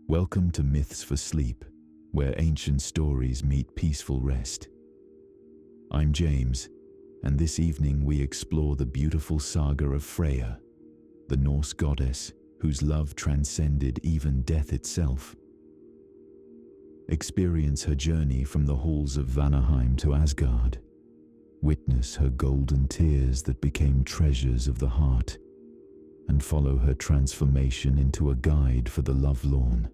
Welcome to Myths for Sleep, where ancient stories meet peaceful rest. I'm James, and this evening we explore the beautiful saga of Freya, the Norse goddess whose love transcended even death itself. Experience her journey from the halls of Vanaheim to Asgard. Witness her golden tears that became treasures of the heart, and follow her transformation into a guide for the lovelorn.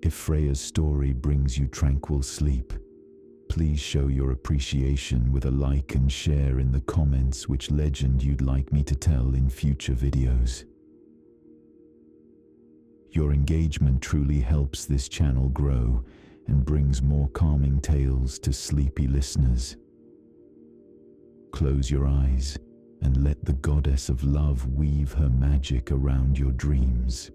If Freya's story brings you tranquil sleep, please show your appreciation with a like and share in the comments which legend you'd like me to tell in future videos. Your engagement truly helps this channel grow and brings more calming tales to sleepy listeners. Close your eyes and let the goddess of love weave her magic around your dreams.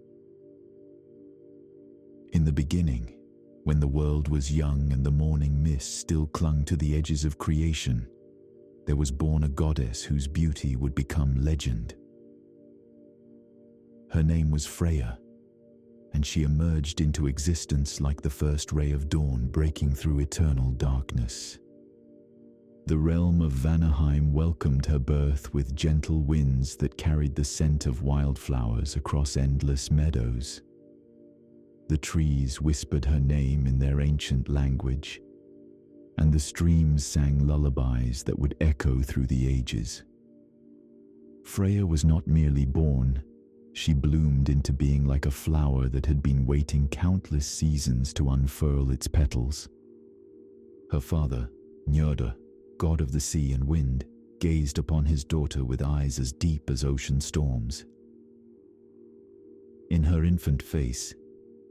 In the beginning, when the world was young and the morning mist still clung to the edges of creation, there was born a goddess whose beauty would become legend. Her name was Freya, and she emerged into existence like the first ray of dawn breaking through eternal darkness. The realm of Vanaheim welcomed her birth with gentle winds that carried the scent of wildflowers across endless meadows. The trees whispered her name in their ancient language, and the streams sang lullabies that would echo through the ages. Freya was not merely born, she bloomed into being like a flower that had been waiting countless seasons to unfurl its petals. Her father, Njörður, god of the sea and wind, gazed upon his daughter with eyes as deep as ocean storms. In her infant face,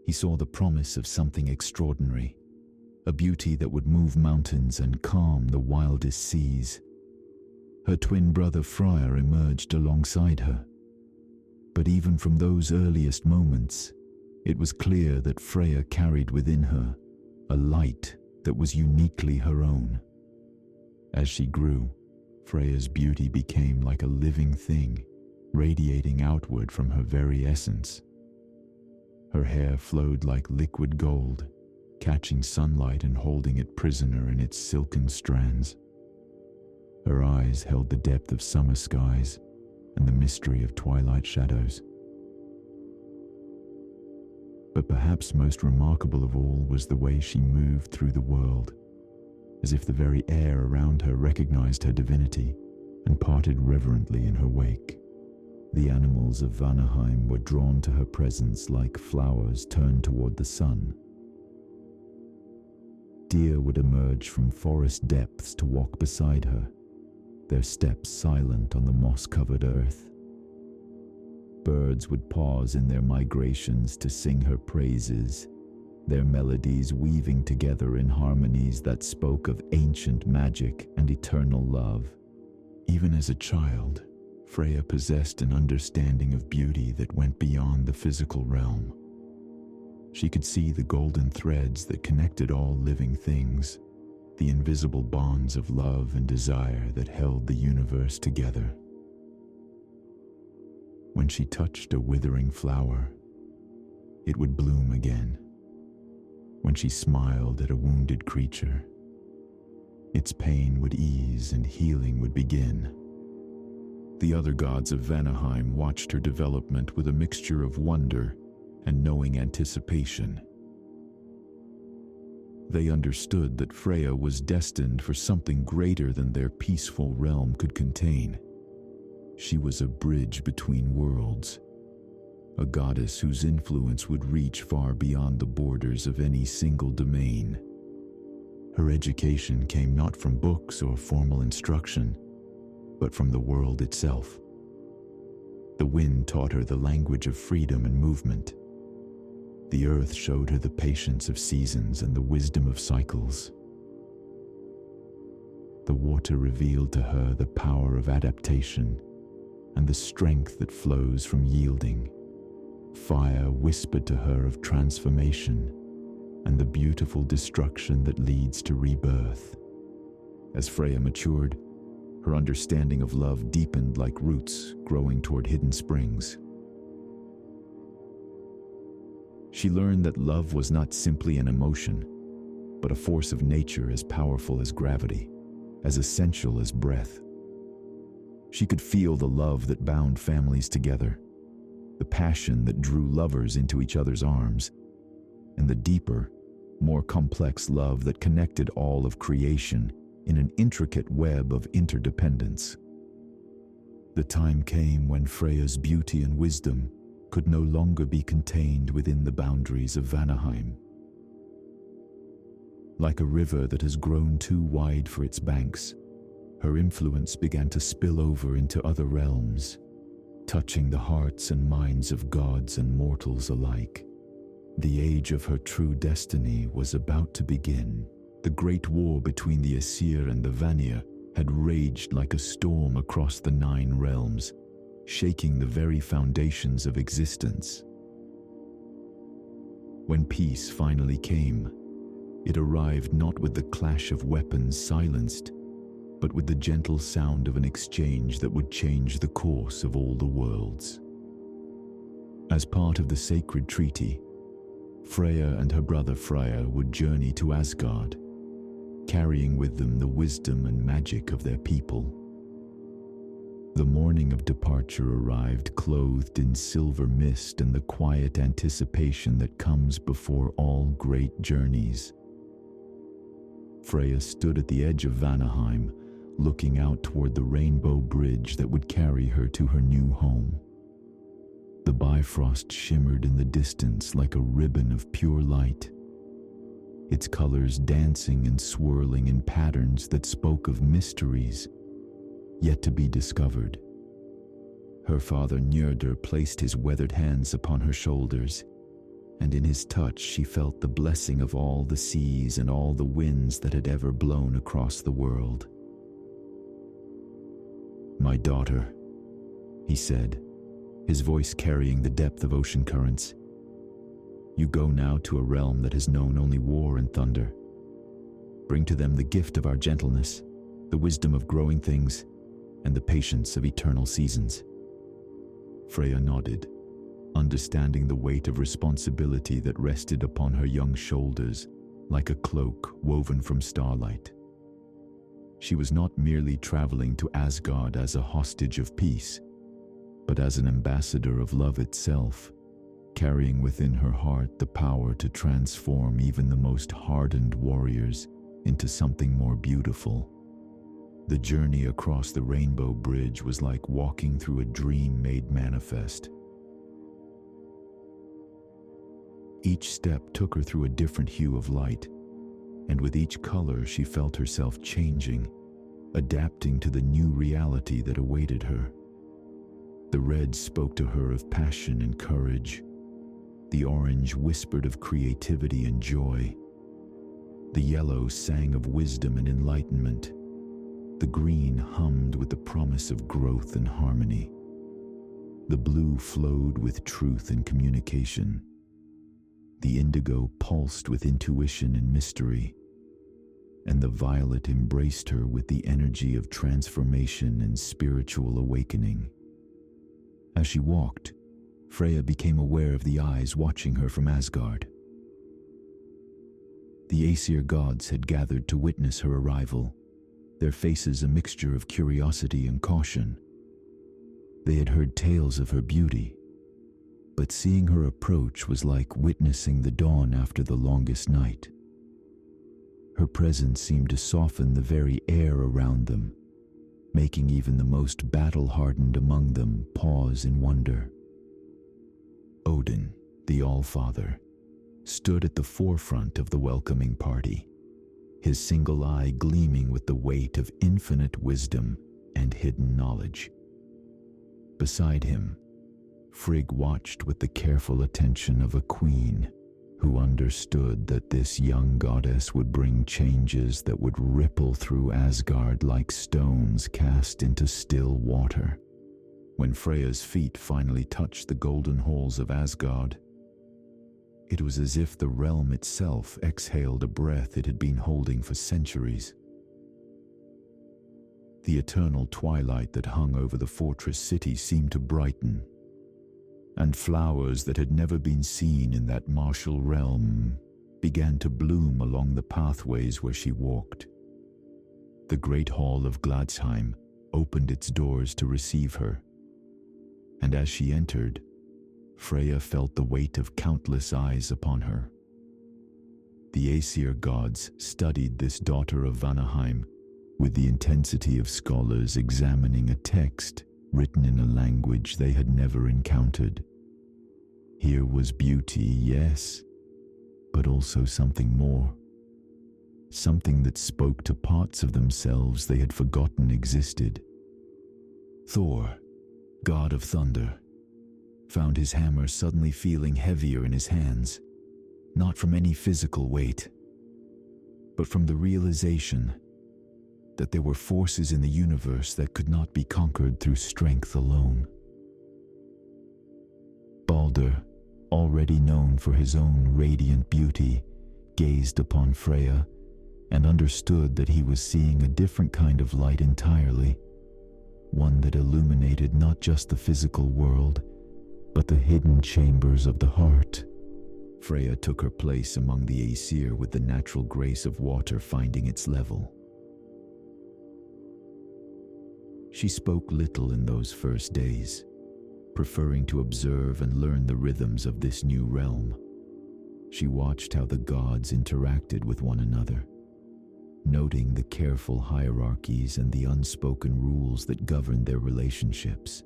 he saw the promise of something extraordinary, a beauty that would move mountains and calm the wildest seas. Her twin brother Freya emerged alongside her. But even from those earliest moments, it was clear that Freya carried within her a light that was uniquely her own. As she grew, Freya's beauty became like a living thing, radiating outward from her very essence. Her hair flowed like liquid gold, catching sunlight and holding it prisoner in its silken strands. Her eyes held the depth of summer skies and the mystery of twilight shadows. But perhaps most remarkable of all was the way she moved through the world, as if the very air around her recognized her divinity and parted reverently in her wake. The animals of Vanaheim were drawn to her presence like flowers turned toward the sun. Deer would emerge from forest depths to walk beside her, their steps silent on the moss-covered earth. Birds would pause in their migrations to sing her praises, their melodies weaving together in harmonies that spoke of ancient magic and eternal love. Even as a child, Freya possessed an understanding of beauty that went beyond the physical realm. She could see the golden threads that connected all living things, the invisible bonds of love and desire that held the universe together. When she touched a withering flower, it would bloom again. When she smiled at a wounded creature, its pain would ease and healing would begin. The other gods of Vanaheim watched her development with a mixture of wonder and knowing anticipation. They understood that Freya was destined for something greater than their peaceful realm could contain. She was a bridge between worlds, a goddess whose influence would reach far beyond the borders of any single domain. Her education came not from books or formal instruction, but from the world itself. The wind taught her the language of freedom and movement. The earth showed her the patience of seasons and the wisdom of cycles. The water revealed to her the power of adaptation and the strength that flows from yielding. Fire whispered to her of transformation and the beautiful destruction that leads to rebirth. As Freya matured, her understanding of love deepened like roots growing toward hidden springs. She learned that love was not simply an emotion, but a force of nature as powerful as gravity, as essential as breath. She could feel the love that bound families together, the passion that drew lovers into each other's arms, and the deeper, more complex love that connected all of creation in an intricate web of interdependence. The time came when Freya's beauty and wisdom could no longer be contained within the boundaries of Vanaheim. Like a river that has grown too wide for its banks, her influence began to spill over into other realms, touching the hearts and minds of gods and mortals alike. The age of her true destiny was about to begin. The great war between the Aesir and the Vanir had raged like a storm across the 9 realms, shaking the very foundations of existence. When peace finally came, it arrived not with the clash of weapons silenced, but with the gentle sound of an exchange that would change the course of all the worlds. As part of the sacred treaty, Freya and her brother Freya would journey to Asgard, carrying with them the wisdom and magic of their people. The morning of departure arrived clothed in silver mist and the quiet anticipation that comes before all great journeys. Freya stood at the edge of Vanaheim, looking out toward the rainbow bridge that would carry her to her new home. The Bifrost shimmered in the distance like a ribbon of pure light, its colors dancing and swirling in patterns that spoke of mysteries yet to be discovered. Her father Njörður placed his weathered hands upon her shoulders, and in his touch she felt the blessing of all the seas and all the winds that had ever blown across the world. "My daughter," he said, his voice carrying the depth of ocean currents. "You go now to a realm that has known only war and thunder. Bring to them the gift of our gentleness, the wisdom of growing things, and the patience of eternal seasons." Freya nodded, understanding the weight of responsibility that rested upon her young shoulders like a cloak woven from starlight. She was not merely traveling to Asgard as a hostage of peace, but as an ambassador of love itself, carrying within her heart the power to transform even the most hardened warriors into something more beautiful. The journey across the rainbow bridge was like walking through a dream made manifest. Each step took her through a different hue of light, and with each color she felt herself changing, adapting to the new reality that awaited her. The red spoke to her of passion and courage. The orange whispered of creativity and joy. The yellow sang of wisdom and enlightenment. The green hummed with the promise of growth and harmony. The blue flowed with truth and communication. The indigo pulsed with intuition and mystery, and the violet embraced her with the energy of transformation and spiritual awakening. As she walked, Freya became aware of the eyes watching her from Asgard. The Aesir gods had gathered to witness her arrival, their faces a mixture of curiosity and caution. They had heard tales of her beauty, but seeing her approach was like witnessing the dawn after the longest night. Her presence seemed to soften the very air around them, making even the most battle-hardened among them pause in wonder. Odin, the All-Father, stood at the forefront of the welcoming party, his single eye gleaming with the weight of infinite wisdom and hidden knowledge. Beside him, Frigg watched with the careful attention of a queen who understood that this young goddess would bring changes that would ripple through Asgard like stones cast into still water. When Freya's feet finally touched the golden halls of Asgard, it was as if the realm itself exhaled a breath it had been holding for centuries. The eternal twilight that hung over the fortress city seemed to brighten. and flowers that had never been seen in that martial realm began to bloom along the pathways where she walked. The great hall of Gladsheim opened its doors to receive her, and as she entered, Freya felt the weight of countless eyes upon her. The Aesir gods studied this daughter of Vanaheim with the intensity of scholars examining a text written in a language they had never encountered. Here was beauty, yes, but also something more. Something that spoke to parts of themselves they had forgotten existed. Thor, god of thunder, found his hammer suddenly feeling heavier in his hands, not from any physical weight, but from the realization that there were forces in the universe that could not be conquered through strength alone. Balder, already known for his own radiant beauty, gazed upon Freya and understood that he was seeing a different kind of light entirely, one that illuminated not just the physical world, but the hidden chambers of the heart. Freya took her place among the Aesir with the natural grace of water finding its level. She spoke little in those first days, preferring to observe and learn the rhythms of this new realm. She watched how the gods interacted with one another, noting the careful hierarchies and the unspoken rules that governed their relationships.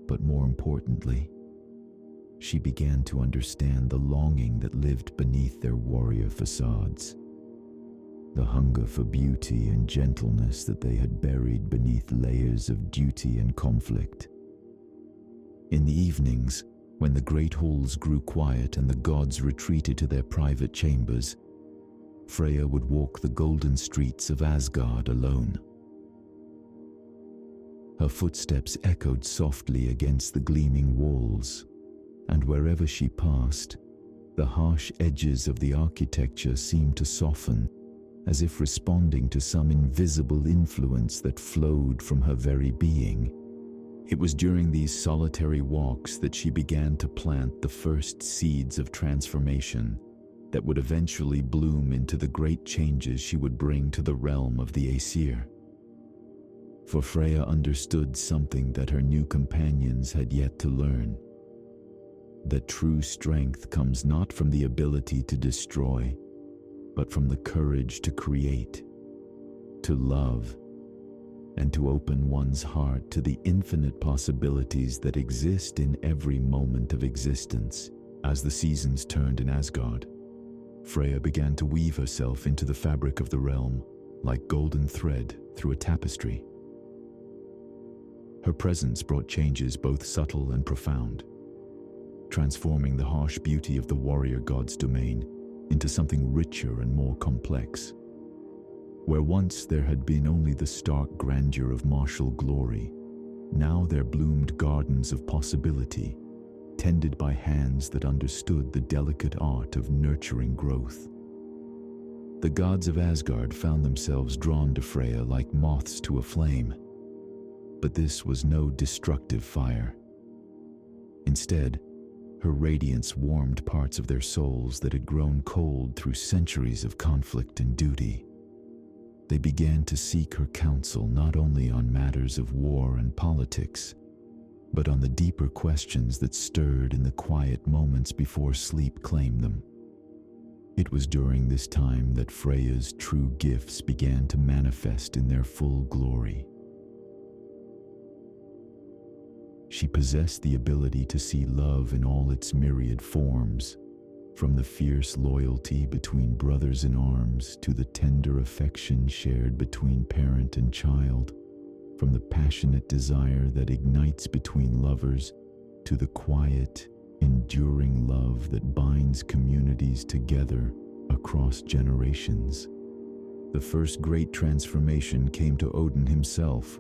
But more importantly, she began to understand the longing that lived beneath their warrior facades, the hunger for beauty and gentleness that they had buried beneath layers of duty and conflict. In the evenings, when the great halls grew quiet and the gods retreated to their private chambers, Freya would walk the golden streets of Asgard alone. Her footsteps echoed softly against the gleaming walls, and wherever she passed, the harsh edges of the architecture seemed to soften, as if responding to some invisible influence that flowed from her very being. It was during these solitary walks that she began to plant the first seeds of transformation that would eventually bloom into the great changes she would bring to the realm of the Aesir. For Freya understood something that her new companions had yet to learn: that true strength comes not from the ability to destroy, but from the courage to create, to love, and to open one's heart to the infinite possibilities that exist in every moment of existence. As the seasons turned in Asgard, Freya began to weave herself into the fabric of the realm, like golden thread through a tapestry. Her presence brought changes both subtle and profound, transforming the harsh beauty of the warrior god's domain into something richer and more complex. Where once there had been only the stark grandeur of martial glory, now there bloomed gardens of possibility, tended by hands that understood the delicate art of nurturing growth. The gods of Asgard found themselves drawn to Freya like moths to a flame, but this was no destructive fire. Instead, her radiance warmed parts of their souls that had grown cold through centuries of conflict and duty. They began to seek her counsel not only on matters of war and politics, but on the deeper questions that stirred in the quiet moments before sleep claimed them. It was during this time that Freya's true gifts began to manifest in their full glory. She possessed the ability to see love in all its myriad forms, from the fierce loyalty between brothers in arms to the tender affection shared between parent and child, from the passionate desire that ignites between lovers to the quiet, enduring love that binds communities together across generations. The first great transformation came to Odin himself,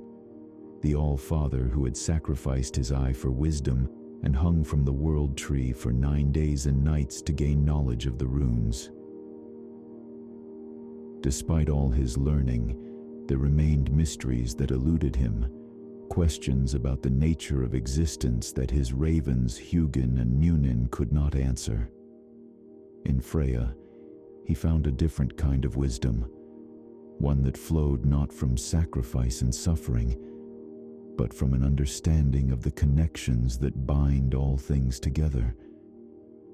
the All-Father who had sacrificed his eye for wisdom and hung from the world tree for 9 days and nights to gain knowledge of the runes. Despite all his learning, there remained mysteries that eluded him, questions about the nature of existence that his ravens Hugin and Munin could not answer. In Freya, he found a different kind of wisdom, one that flowed not from sacrifice and suffering, but from an understanding of the connections that bind all things together.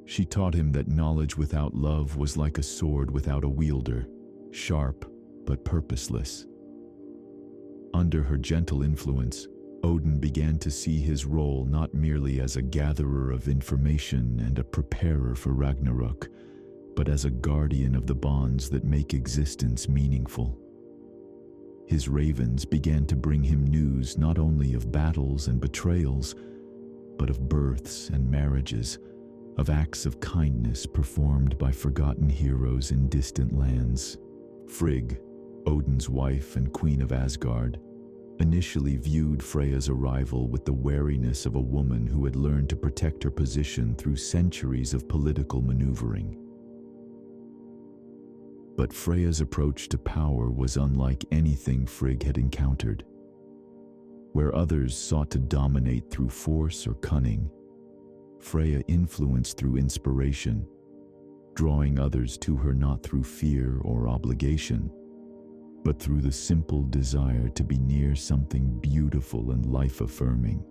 She taught him that knowledge without love was like a sword without a wielder, sharp but purposeless. Under her gentle influence, Odin began to see his role not merely as a gatherer of information and a preparer for Ragnarok, but as a guardian of the bonds that make existence meaningful. His ravens began to bring him news not only of battles and betrayals, but of births and marriages, of acts of kindness performed by forgotten heroes in distant lands. Frigg, Odin's wife and queen of Asgard, initially viewed Freya's arrival with the wariness of a woman who had learned to protect her position through centuries of political maneuvering. But Freya's approach to power was unlike anything Frigg had encountered. Where others sought to dominate through force or cunning, Freya influenced through inspiration, drawing others to her not through fear or obligation, but through the simple desire to be near something beautiful and life-affirming.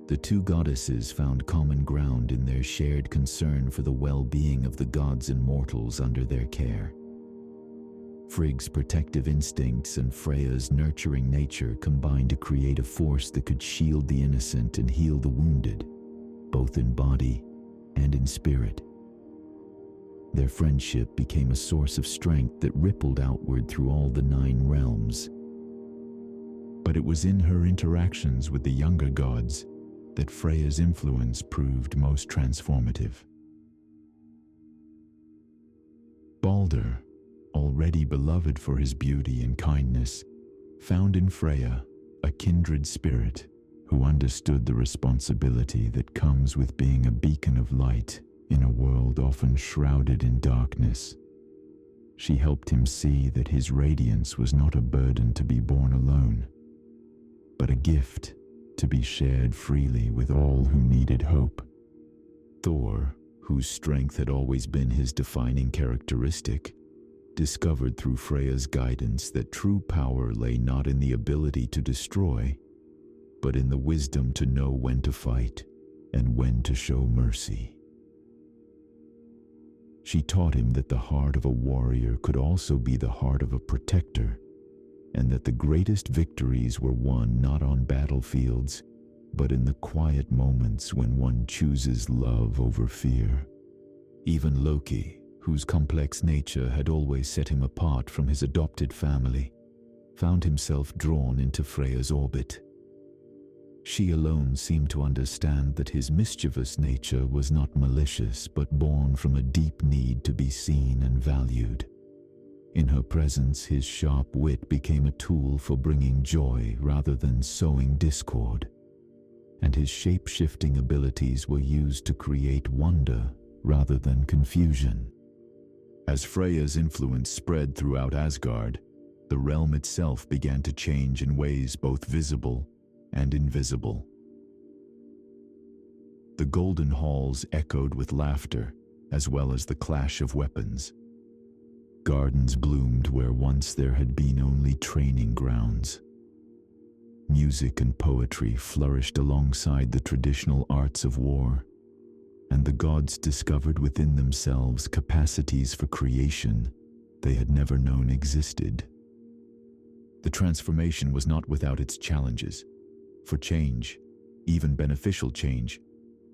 The two goddesses found common ground in their shared concern for the well-being of the gods and mortals under their care. Frigg's protective instincts and Freya's nurturing nature combined to create a force that could shield the innocent and heal the wounded, both in body and in spirit. Their friendship became a source of strength that rippled outward through all the 9 realms. But it was in her interactions with the younger gods that Freya's influence proved most transformative. Balder, already beloved for his beauty and kindness, found in Freya a kindred spirit who understood the responsibility that comes with being a beacon of light in a world often shrouded in darkness. She helped him see that his radiance was not a burden to be borne alone, but a gift to be shared freely with all who needed hope. Thor, whose strength had always been his defining characteristic, discovered through Freya's guidance that true power lay not in the ability to destroy, but in the wisdom to know when to fight and when to show mercy. She taught him that the heart of a warrior could also be the heart of a protector, and that the greatest victories were won not on battlefields, but in the quiet moments when one chooses love over fear. Even Loki, whose complex nature had always set him apart from his adopted family, found himself drawn into Freya's orbit. She alone seemed to understand that his mischievous nature was not malicious, but born from a deep need to be seen and valued. In her presence, his sharp wit became a tool for bringing joy rather than sowing discord, and his shape-shifting abilities were used to create wonder rather than confusion. As Freya's influence spread throughout Asgard, the realm itself began to change in ways both visible and invisible. The golden halls echoed with laughter, as well as the clash of weapons. Gardens bloomed where once there had been only training grounds. Music and poetry flourished alongside the traditional arts of war, and the gods discovered within themselves capacities for creation they had never known existed. The transformation was not without its challenges, for change, even beneficial change,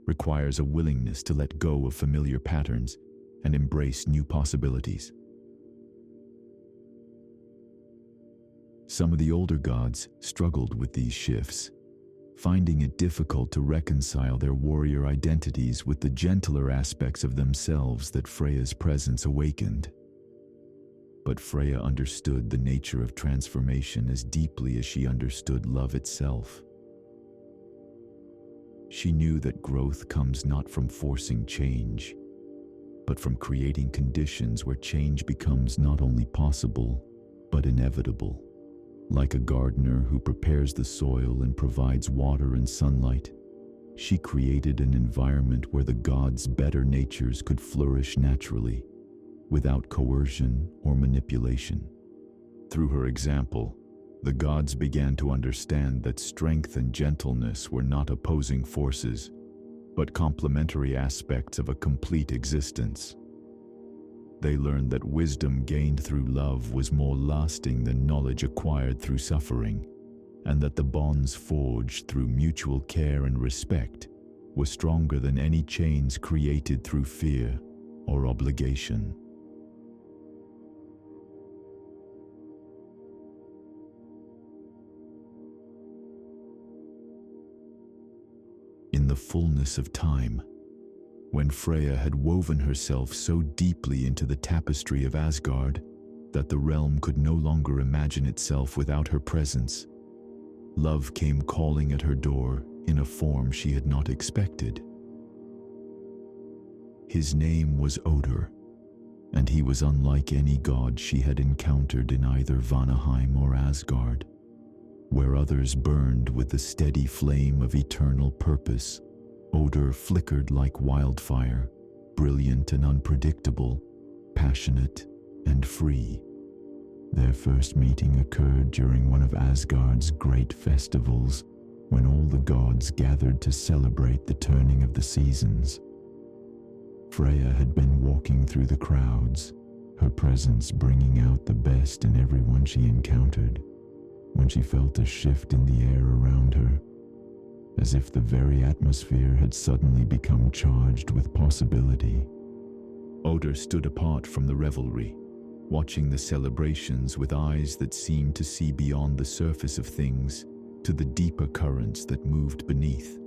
requires a willingness to let go of familiar patterns and embrace new possibilities. Some of the older gods struggled with these shifts, finding it difficult to reconcile their warrior identities with the gentler aspects of themselves that Freya's presence awakened. But Freya understood the nature of transformation as deeply as she understood love itself. She knew that growth comes not from forcing change, but from creating conditions where change becomes not only possible, but inevitable. Like a gardener who prepares the soil and provides water and sunlight, she created an environment where the gods' better natures could flourish naturally, without coercion or manipulation. Through her example, the gods began to understand that strength and gentleness were not opposing forces, but complementary aspects of a complete existence. They learned that wisdom gained through love was more lasting than knowledge acquired through suffering, and that the bonds forged through mutual care and respect were stronger than any chains created through fear or obligation. In the fullness of time, when Freya had woven herself so deeply into the tapestry of Asgard that the realm could no longer imagine itself without her presence, love came calling at her door in a form she had not expected. His name was Odr, and he was unlike any god she had encountered in either Vanaheim or Asgard. Where others burned with the steady flame of eternal purpose, Odr flickered like wildfire, brilliant and unpredictable, passionate and free. Their first meeting occurred during one of Asgard's great festivals, when all the gods gathered to celebrate the turning of the seasons. Freya had been walking through the crowds, her presence bringing out the best in everyone she encountered, when she felt a shift in the air around her, as if the very atmosphere had suddenly become charged with possibility. Odr stood apart from the revelry, watching the celebrations with eyes that seemed to see beyond the surface of things to the deeper currents that moved beneath.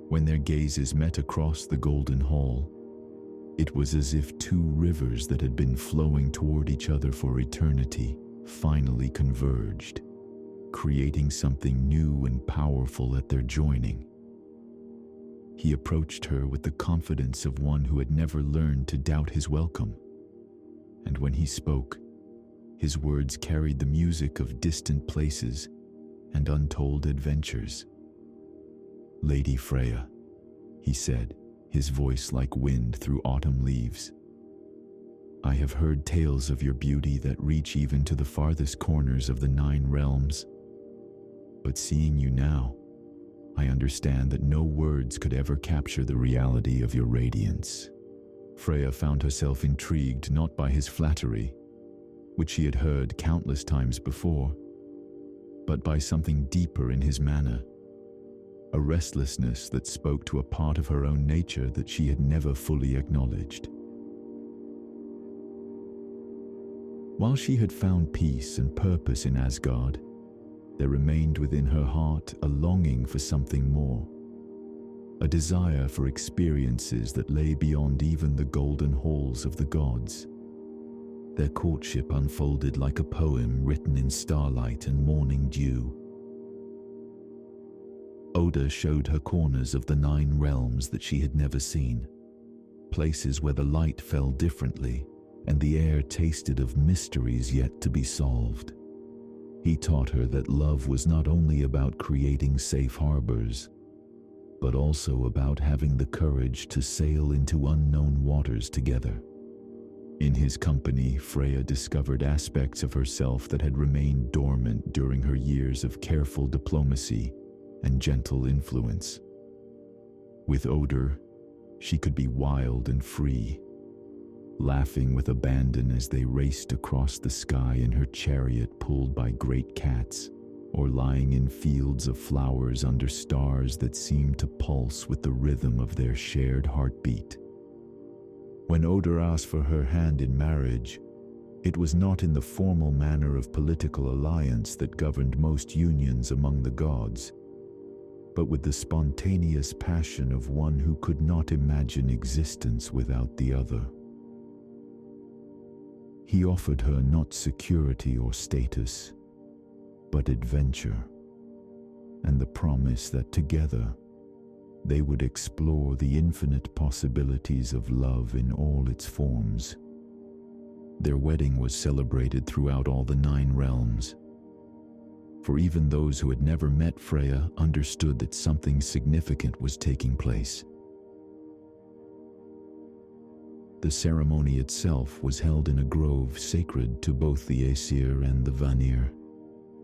When their gazes met across the golden hall, it was as if two rivers that had been flowing toward each other for eternity finally converged, creating something new and powerful at their joining. He approached her with the confidence of one who had never learned to doubt his welcome, and when he spoke, his words carried the music of distant places and untold adventures. "Lady Freya," he said, his voice like wind through autumn leaves. "I have heard tales of your beauty that reach even to the farthest corners of the 9 realms. But seeing you now, I understand that no words could ever capture the reality of your radiance." Freya found herself intrigued not by his flattery, which she had heard countless times before, but by something deeper in his manner, a restlessness that spoke to a part of her own nature that she had never fully acknowledged. While she had found peace and purpose in Asgard, there remained within her heart a longing for something more, a desire for experiences that lay beyond even the golden halls of the gods. Their courtship unfolded like a poem written in starlight and morning dew. Odr showed her corners of the 9 realms that she had never seen, places where the light fell differently and the air tasted of mysteries yet to be solved. He taught her that love was not only about creating safe harbors, but also about having the courage to sail into unknown waters together. In his company, Freya discovered aspects of herself that had remained dormant during her years of careful diplomacy and gentle influence. With Odr, she could be wild and free, laughing with abandon as they raced across the sky in her chariot pulled by great cats, or lying in fields of flowers under stars that seemed to pulse with the rhythm of their shared heartbeat. When Odr asked for her hand in marriage, it was not in the formal manner of political alliance that governed most unions among the gods, but with the spontaneous passion of one who could not imagine existence without the other. He offered her not security or status, but adventure, and the promise that together they would explore the infinite possibilities of love in all its forms. Their wedding was celebrated throughout all the 9 realms. For even those who had never met Freya understood that something significant was taking place. The ceremony itself was held in a grove sacred to both the Aesir and the Vanir,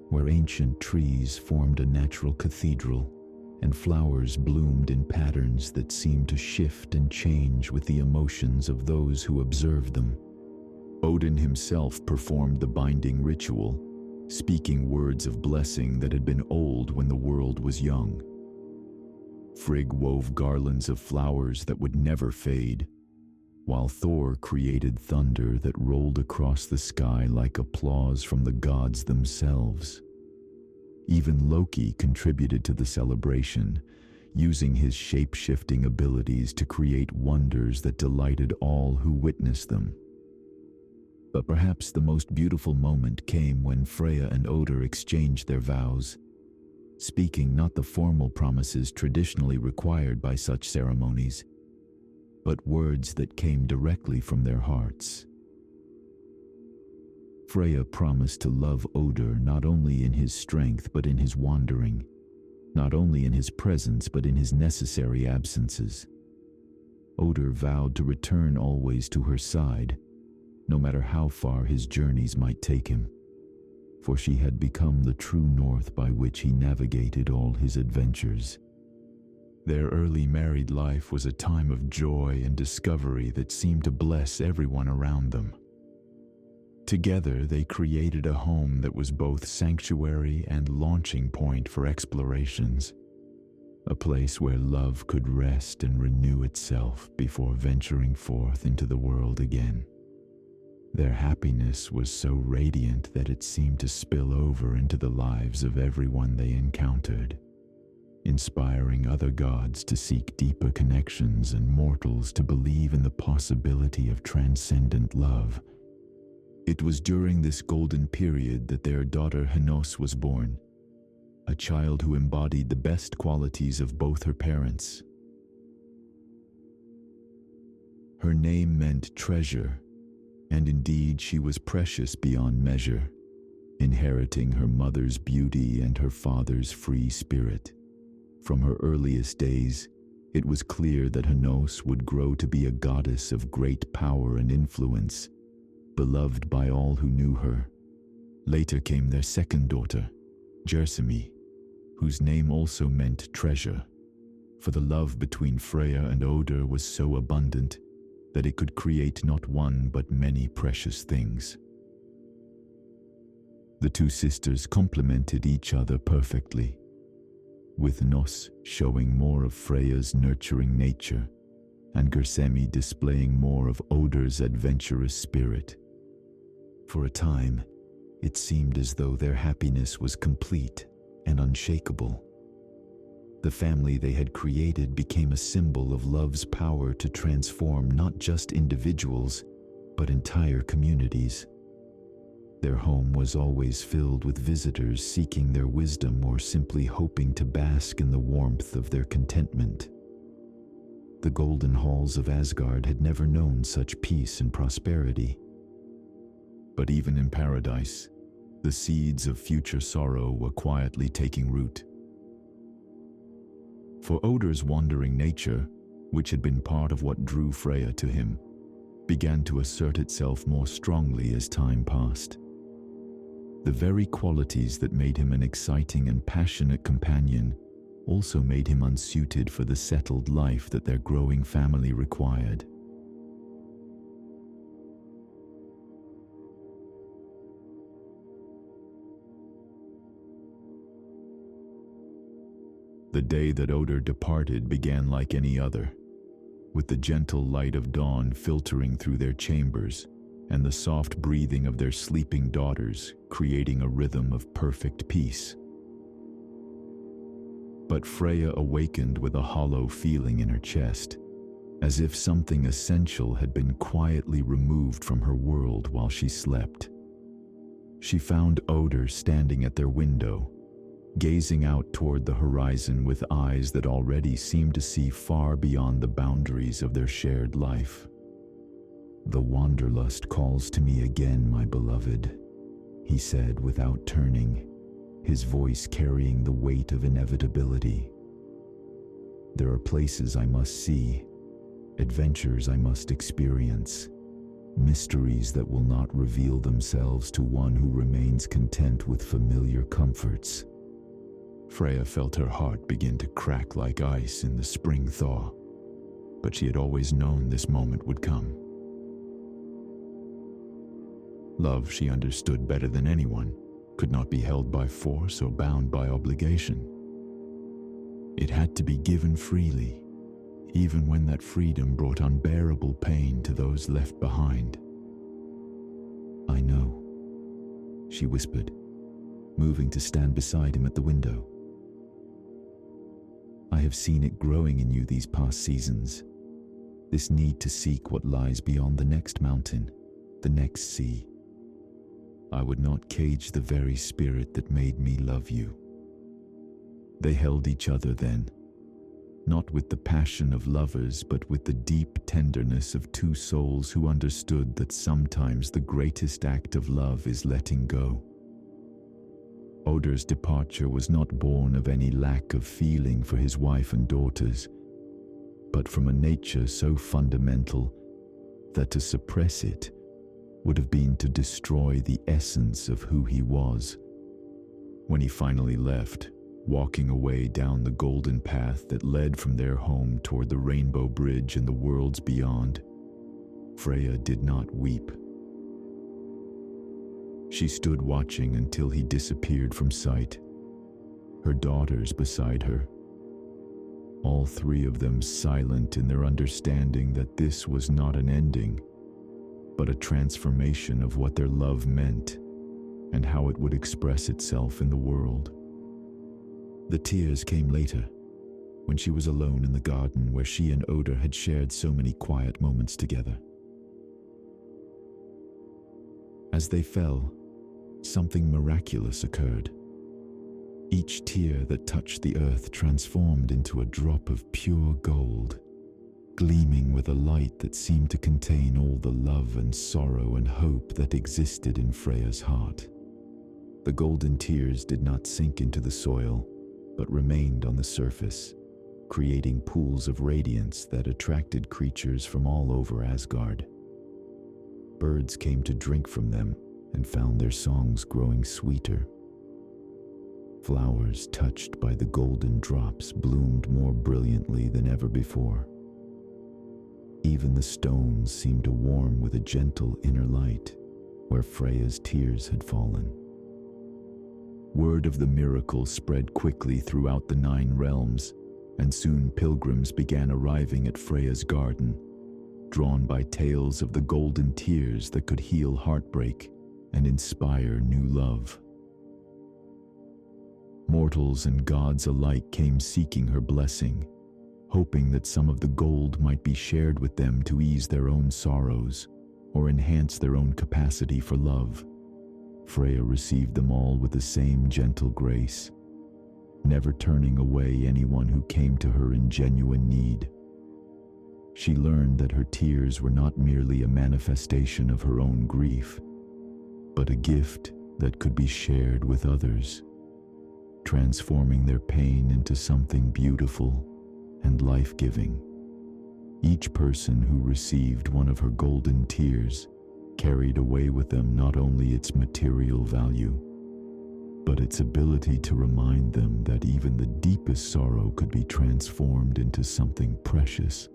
where ancient trees formed a natural cathedral and flowers bloomed in patterns that seemed to shift and change with the emotions of those who observed them. Odin himself performed the binding ritual, speaking words of blessing that had been old when the world was young. Frigg wove garlands of flowers that would never fade, while Thor created thunder that rolled across the sky like applause from the gods themselves. Even Loki contributed to the celebration, using his shape-shifting abilities to create wonders that delighted all who witnessed them. But perhaps the most beautiful moment came when Freya and Odin exchanged their vows, speaking not the formal promises traditionally required by such ceremonies, but words that came directly from their hearts. Freya promised to love Odin not only in his strength but in his wandering, not only in his presence but in his necessary absences. Odin vowed to return always to her side, no matter how far his journeys might take him, for she had become the true north by which he navigated all his adventures. Their early married life was a time of joy and discovery that seemed to bless everyone around them. Together, they created a home that was both sanctuary and launching point for explorations, a place where love could rest and renew itself before venturing forth into the world again. Their happiness was so radiant that it seemed to spill over into the lives of everyone they encountered, inspiring other gods to seek deeper connections and mortals to believe in the possibility of transcendent love. It was during this golden period that their daughter Hnoss was born, a child who embodied the best qualities of both her parents. Her name meant treasure, and indeed she was precious beyond measure, inheriting her mother's beauty and her father's free spirit. From her earliest days, it was clear that Hnoss would grow to be a goddess of great power and influence, beloved by all who knew her. Later came their second daughter, Gersemi, whose name also meant treasure, for the love between Freya and Odin was so abundant that it could create not one but many precious things. The two sisters complemented each other perfectly, with Hnoss showing more of Freya's nurturing nature and Gersemi displaying more of Odin's adventurous spirit. For a time, it seemed as though their happiness was complete and unshakable. The family they had created became a symbol of love's power to transform not just individuals, but entire communities. Their home was always filled with visitors seeking their wisdom or simply hoping to bask in the warmth of their contentment. The golden halls of Asgard had never known such peace and prosperity. But even in paradise, the seeds of future sorrow were quietly taking root. For Odin's wandering nature, which had been part of what drew Freya to him, began to assert itself more strongly as time passed. The very qualities that made him an exciting and passionate companion also made him unsuited for the settled life that their growing family required. The day that Odin departed began like any other, with the gentle light of dawn filtering through their chambers and the soft breathing of their sleeping daughters creating a rhythm of perfect peace. But Freya awakened with a hollow feeling in her chest, as if something essential had been quietly removed from her world while she slept. She found Odin standing at their window, gazing out toward the horizon with eyes that already seemed to see far beyond the boundaries of their shared life. "The wanderlust calls to me again, my beloved," he said without turning, his voice carrying the weight of inevitability. "There are places I must see, adventures I must experience, mysteries that will not reveal themselves to one who remains content with familiar comforts." Freya felt her heart begin to crack like ice in the spring thaw, but she had always known this moment would come. Love, she understood better than anyone, could not be held by force or bound by obligation. It had to be given freely, even when that freedom brought unbearable pain to those left behind. "I know," she whispered, moving to stand beside him at the window. "I have seen it growing in you these past seasons, this need to seek what lies beyond the next mountain, the next sea. I would not cage the very spirit that made me love you." They held each other then, not with the passion of lovers, but with the deep tenderness of two souls who understood that sometimes the greatest act of love is letting go. Odur's departure was not born of any lack of feeling for his wife and daughters, but from a nature so fundamental that to suppress it would have been to destroy the essence of who he was. When he finally left, walking away down the golden path that led from their home toward the rainbow bridge and the worlds beyond, Freya did not weep. She stood watching until he disappeared from sight, her daughters beside her, all three of them silent in their understanding that this was not an ending, but a transformation of what their love meant and how it would express itself in the world. The tears came later, when she was alone in the garden where she and Odur had shared so many quiet moments together. As they fell, something miraculous occurred. Each tear that touched the earth transformed into a drop of pure gold, gleaming with a light that seemed to contain all the love and sorrow and hope that existed in Freya's heart. The golden tears did not sink into the soil, but remained on the surface, creating pools of radiance that attracted creatures from all over Asgard. Birds came to drink from them and found their songs growing sweeter. Flowers touched by the golden drops bloomed more brilliantly than ever before. Even the stones seemed to warm with a gentle inner light where Freya's tears had fallen. Word of the miracle spread quickly throughout the 9 realms, and soon pilgrims began arriving at Freya's garden, drawn by tales of the golden tears that could heal heartbreak and inspire new love. Mortals and gods alike came seeking her blessing, hoping that some of the gold might be shared with them to ease their own sorrows or enhance their own capacity for love. Freya received them all with the same gentle grace, never turning away anyone who came to her in genuine need. She learned that her tears were not merely a manifestation of her own grief, but a gift that could be shared with others, transforming their pain into something beautiful and life-giving. Each person who received one of her golden tears carried away with them not only its material value, but its ability to remind them that even the deepest sorrow could be transformed into something precious.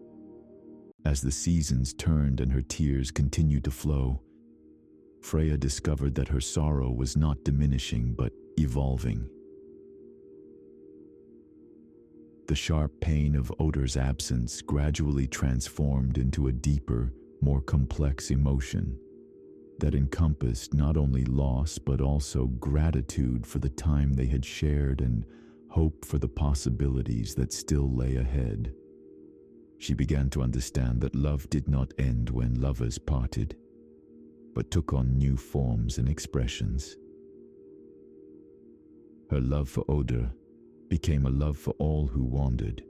As the seasons turned and her tears continued to flow, Freya discovered that her sorrow was not diminishing but evolving. The sharp pain of Odur's absence gradually transformed into a deeper, more complex emotion that encompassed not only loss but also gratitude for the time they had shared and hope for the possibilities that still lay ahead. She began to understand that love did not end when lovers parted, but took on new forms and expressions. Her love for Odur became a love for all who wandered,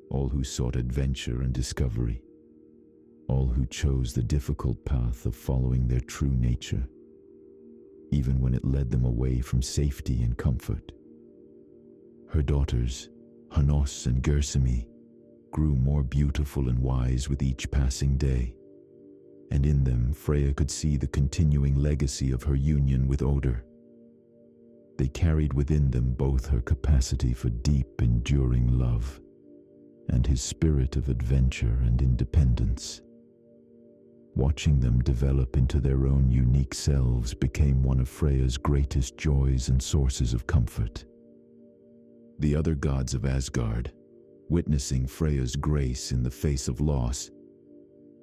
all who sought adventure and discovery. all who chose the difficult path of following their true nature, even when it led them away from safety and comfort. Her daughters, Hanos and Gersemi, grew more beautiful and wise with each passing day, and in them Freya could see the continuing legacy of her union with Odin. They carried within them both her capacity for deep, enduring love and his spirit of adventure and independence. Watching them develop into their own unique selves became one of Freya's greatest joys and sources of comfort. The other gods of Asgard, witnessing Freya's grace in the face of loss,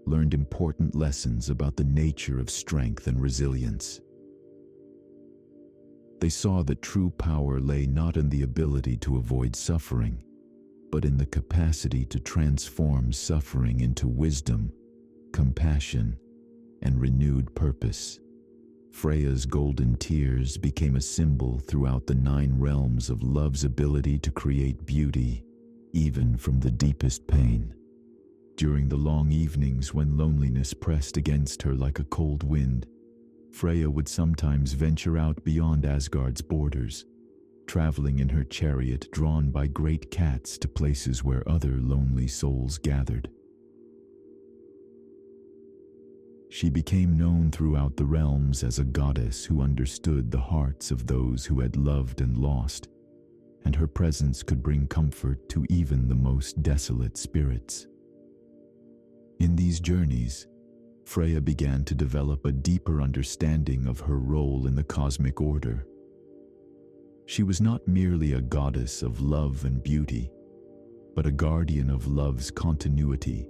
learned important lessons about the nature of strength and resilience. They saw that true power lay not in the ability to avoid suffering, but in the capacity to transform suffering into wisdom, compassion, and renewed purpose. Freya's golden tears became a symbol throughout the 9 realms of love's ability to create beauty, even from the deepest pain. During the long evenings when loneliness pressed against her like a cold wind, Freya would sometimes venture out beyond Asgard's borders, traveling in her chariot drawn by great cats to places where other lonely souls gathered. She became known throughout the realms as a goddess who understood the hearts of those who had loved and lost, and her presence could bring comfort to even the most desolate spirits. In these journeys, Freya began to develop a deeper understanding of her role in the cosmic order. She was not merely a goddess of love and beauty, but a guardian of love's continuity,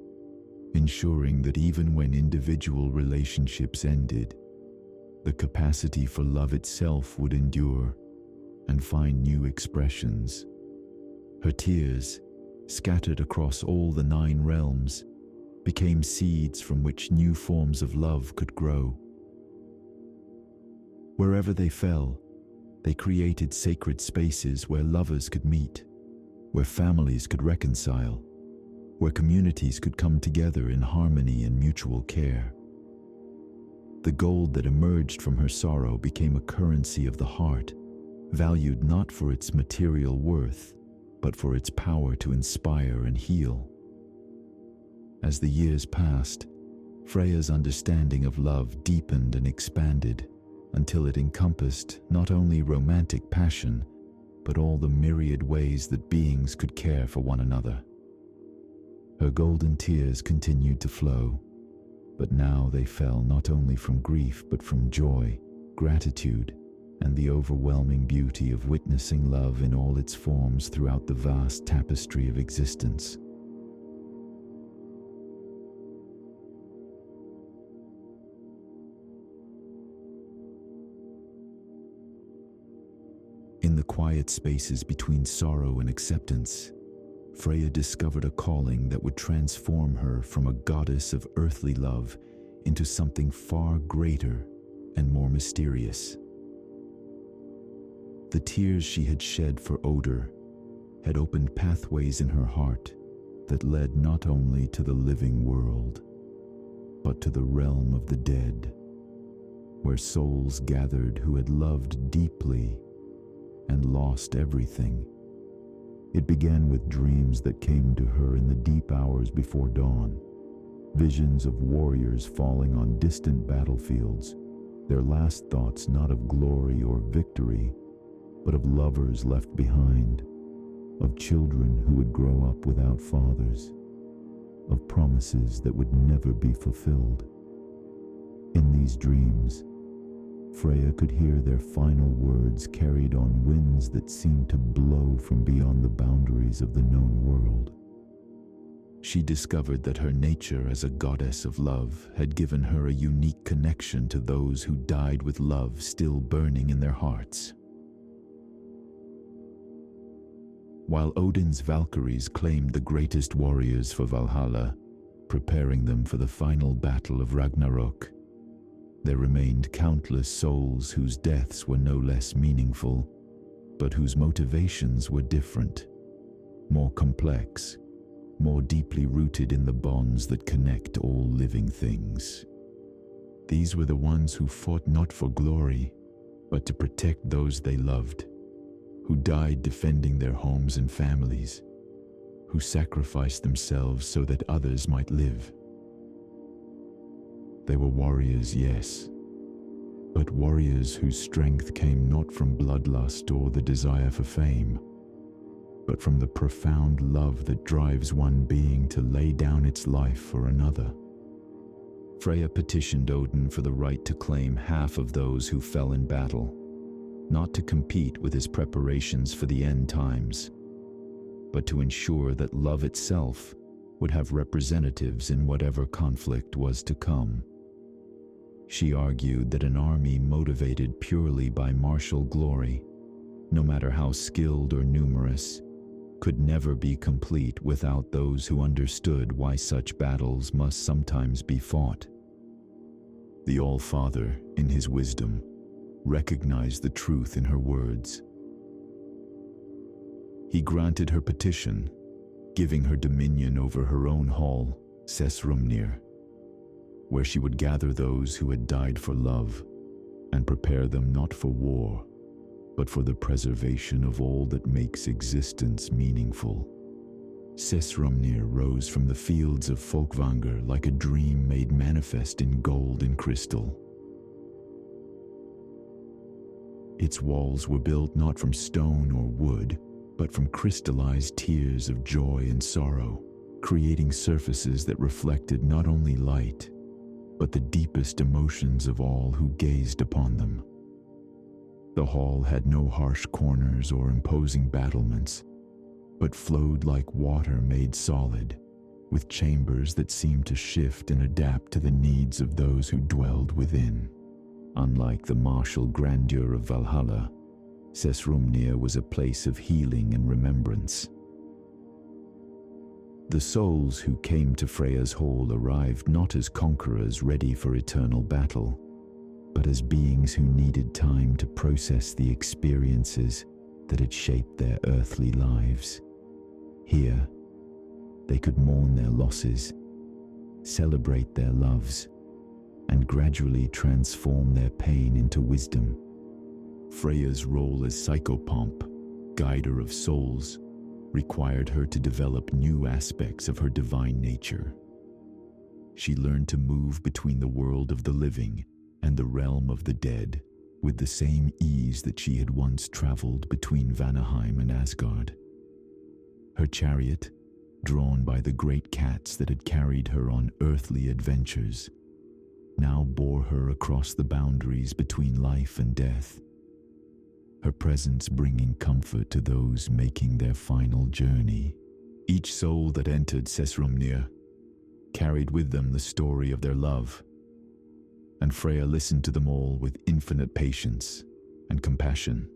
ensuring that even when individual relationships ended, the capacity for love itself would endure and find new expressions. Her tears, scattered across all the 9 realms, became seeds from which new forms of love could grow. Wherever they fell, they created sacred spaces where lovers could meet, where families could reconcile, where communities could come together in harmony and mutual care. The gold that emerged from her sorrow became a currency of the heart, valued not for its material worth, but for its power to inspire and heal. As the years passed, Freya's understanding of love deepened and expanded until it encompassed not only romantic passion, but all the myriad ways that beings could care for one another. Her golden tears continued to flow, but now they fell not only from grief but from joy, gratitude, and the overwhelming beauty of witnessing love in all its forms throughout the vast tapestry of existence. In the quiet spaces between sorrow and acceptance, Freya discovered a calling that would transform her from a goddess of earthly love into something far greater and more mysterious. The tears she had shed for Odin had opened pathways in her heart that led not only to the living world, but to the realm of the dead, where souls gathered who had loved deeply and lost everything. It began with dreams that came to her in the deep hours before dawn, visions of warriors falling on distant battlefields, their last thoughts not of glory or victory, but of lovers left behind, of children who would grow up without fathers, of promises that would never be fulfilled. In these dreams, Freya could hear their final words carried on winds that seemed to blow from beyond the boundaries of the known world. She discovered that her nature as a goddess of love had given her a unique connection to those who died with love still burning in their hearts. While Odin's Valkyries claimed the greatest warriors for Valhalla, preparing them for the final battle of Ragnarok, there remained countless souls whose deaths were no less meaningful, but whose motivations were different, more complex, more deeply rooted in the bonds that connect all living things. These were the ones who fought not for glory, but to protect those they loved, who died defending their homes and families, who sacrificed themselves so that others might live. They were warriors, yes, but warriors whose strength came not from bloodlust or the desire for fame, but from the profound love that drives one being to lay down its life for another. Freya petitioned Odin for the right to claim half of those who fell in battle, not to compete with his preparations for the end times, but to ensure that love itself would have representatives in whatever conflict was to come. She argued that an army motivated purely by martial glory, no matter how skilled or numerous, could never be complete without those who understood why such battles must sometimes be fought. The All-Father, in his wisdom, recognized the truth in her words. He granted her petition, giving her dominion over her own hall, Sessrumnir, where she would gather those who had died for love and prepare them not for war, but for the preservation of all that makes existence meaningful. Sessrumnir rose from the fields of Folkvanger like a dream made manifest in gold and crystal. Its walls were built not from stone or wood, but from crystallized tears of joy and sorrow, creating surfaces that reflected not only light, but the deepest emotions of all who gazed upon them. The hall had no harsh corners or imposing battlements, but flowed like water made solid, with chambers that seemed to shift and adapt to the needs of those who dwelled within. Unlike the martial grandeur of Valhalla, Sessrumnir was a place of healing and remembrance. The souls who came to Freya's hall arrived not as conquerors ready for eternal battle, but as beings who needed time to process the experiences that had shaped their earthly lives. Here, they could mourn their losses, celebrate their loves, and gradually transform their pain into wisdom. Freya's role as psychopomp, guider of souls, required her to develop new aspects of her divine nature. She learned to move between the world of the living and the realm of the dead with the same ease that she had once traveled between Vanaheim and Asgard. Her chariot, drawn by the great cats that had carried her on earthly adventures, now bore her across the boundaries between life and death, her presence bringing comfort to those making their final journey. Each soul that entered Sessrumnir carried with them the story of their love, and Freya listened to them all with infinite patience and compassion.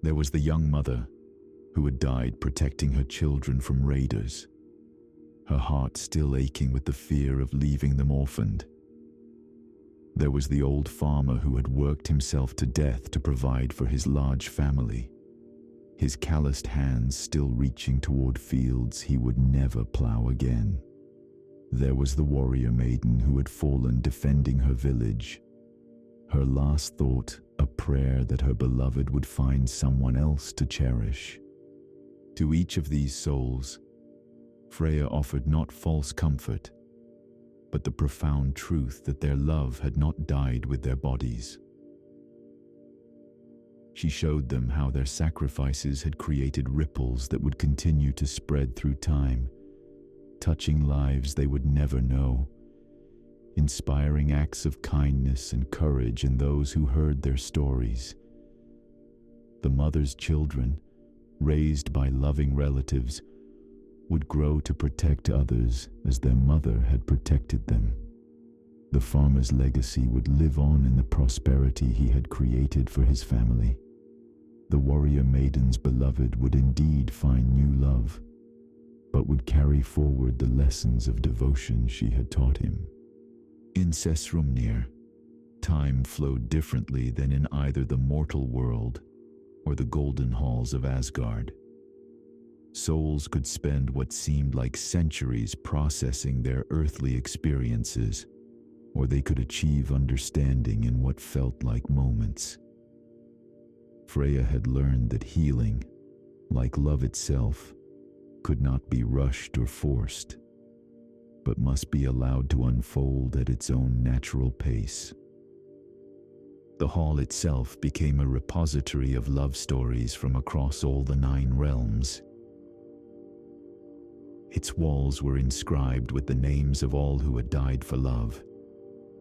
There was the young mother who had died protecting her children from raiders, her heart still aching with the fear of leaving them orphaned. There was the old farmer who had worked himself to death to provide for his large family, his calloused hands still reaching toward fields he would never plow again. There was the warrior maiden who had fallen defending her village, her last thought a prayer that her beloved would find someone else to cherish. To each of these souls, Freya offered not false comfort, but the profound truth that their love had not died with their bodies. She showed them how their sacrifices had created ripples that would continue to spread through time, touching lives they would never know, inspiring acts of kindness and courage in those who heard their stories. The mother's children, raised by loving relatives, would grow to protect others as their mother had protected them. The farmer's legacy would live on in the prosperity he had created for his family. The warrior maiden's beloved would indeed find new love, but would carry forward the lessons of devotion she had taught him. In Sessrumnir, time flowed differently than in either the mortal world or the golden halls of Asgard. Souls could spend what seemed like centuries processing their earthly experiences, or they could achieve understanding in what felt like moments. Freya had learned that healing, like love itself, could not be rushed or forced, but must be allowed to unfold at its own natural pace. The hall itself became a repository of love stories from across all the 9 realms. Its walls were inscribed with the names of all who had died for love,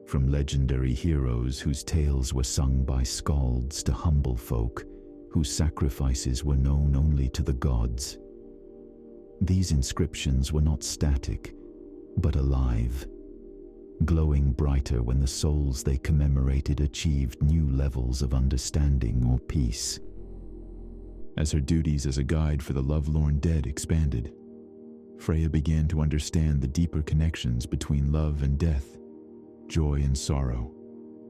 from legendary heroes whose tales were sung by skalds to humble folk whose sacrifices were known only to the gods. These inscriptions were not static, but alive, glowing brighter when the souls they commemorated achieved new levels of understanding or peace. As her duties as a guide for the lovelorn dead expanded, Freya began to understand the deeper connections between love and death, joy and sorrow,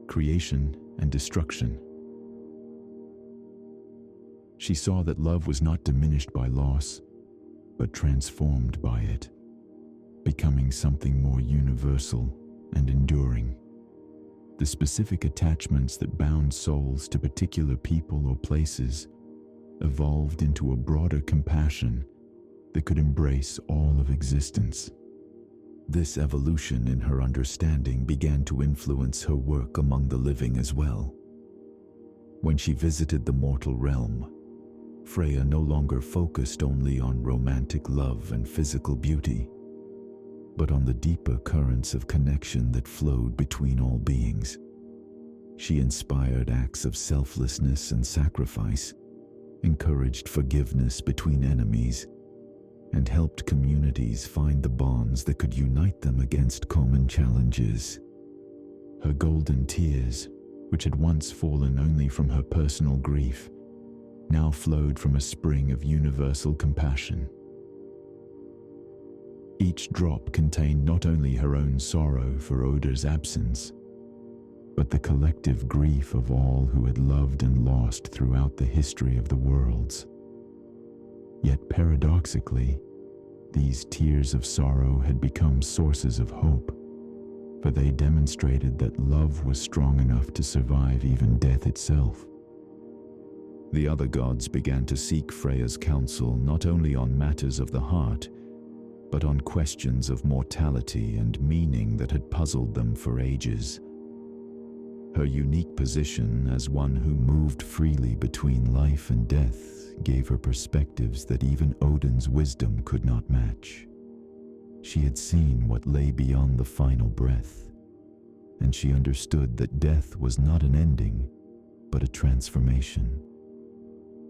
creation and destruction. She saw that love was not diminished by loss, but transformed by it, becoming something more universal and enduring. The specific attachments that bound souls to particular people or places evolved into a broader compassion that could embrace all of existence. This evolution in her understanding began to influence her work among the living as well. When she visited the mortal realm, Freya no longer focused only on romantic love and physical beauty, but on the deeper currents of connection that flowed between all beings. She inspired acts of selflessness and sacrifice, encouraged forgiveness between enemies, and helped communities find the bonds that could unite them against common challenges. Her golden tears, which had once fallen only from her personal grief, now flowed from a spring of universal compassion. Each drop contained not only her own sorrow for Odur's absence, but the collective grief of all who had loved and lost throughout the history of the worlds. Yet paradoxically, these tears of sorrow had become sources of hope, for they demonstrated that love was strong enough to survive even death itself. The other gods began to seek Freya's counsel not only on matters of the heart, but on questions of mortality and meaning that had puzzled them for ages. Her unique position as one who moved freely between life and death gave her perspectives that even Odin's wisdom could not match. She had seen what lay beyond the final breath, and she understood that death was not an ending, but a transformation,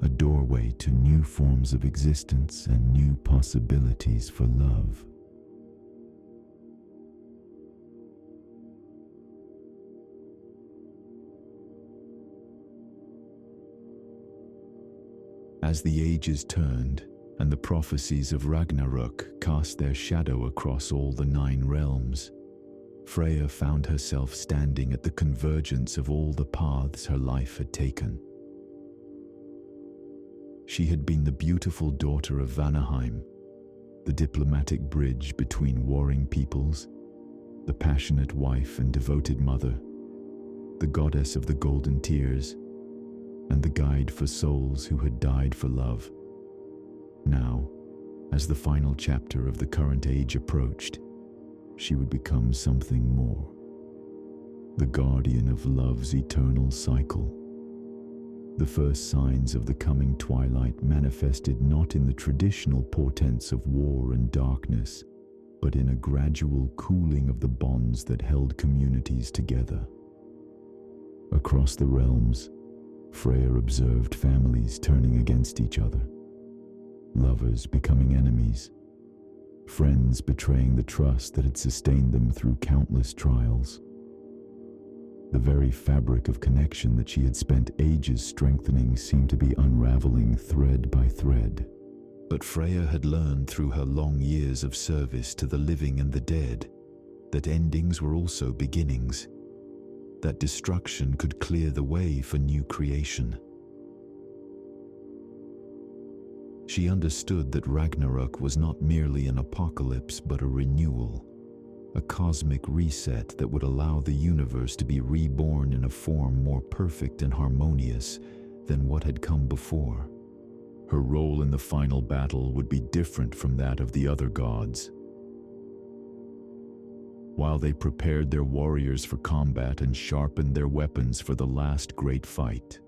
a doorway to new forms of existence and new possibilities for love. As the ages turned and the prophecies of Ragnarok cast their shadow across all the 9 realms, Freya found herself standing at the convergence of all the paths her life had taken. She had been the beautiful daughter of Vanaheim, the diplomatic bridge between warring peoples, the passionate wife and devoted mother, the goddess of the golden tears, and the guide for souls who had died for love. Now, as the final chapter of the current age approached, she would become something more, the guardian of love's eternal cycle. The first signs of the coming twilight manifested not in the traditional portents of war and darkness, but in a gradual cooling of the bonds that held communities together. Across the realms, Freya observed families turning against each other, lovers becoming enemies, friends betraying the trust that had sustained them through countless trials. The very fabric of connection that she had spent ages strengthening seemed to be unraveling thread by thread. But Freya had learned through her long years of service to the living and the dead that endings were also beginnings, that destruction could clear the way for new creation. She understood that Ragnarok was not merely an apocalypse but a renewal, a cosmic reset that would allow the universe to be reborn in a form more perfect and harmonious than what had come before. Her role in the final battle would be different from that of the other gods. While they prepared their warriors for combat and sharpened their weapons for the last great fight,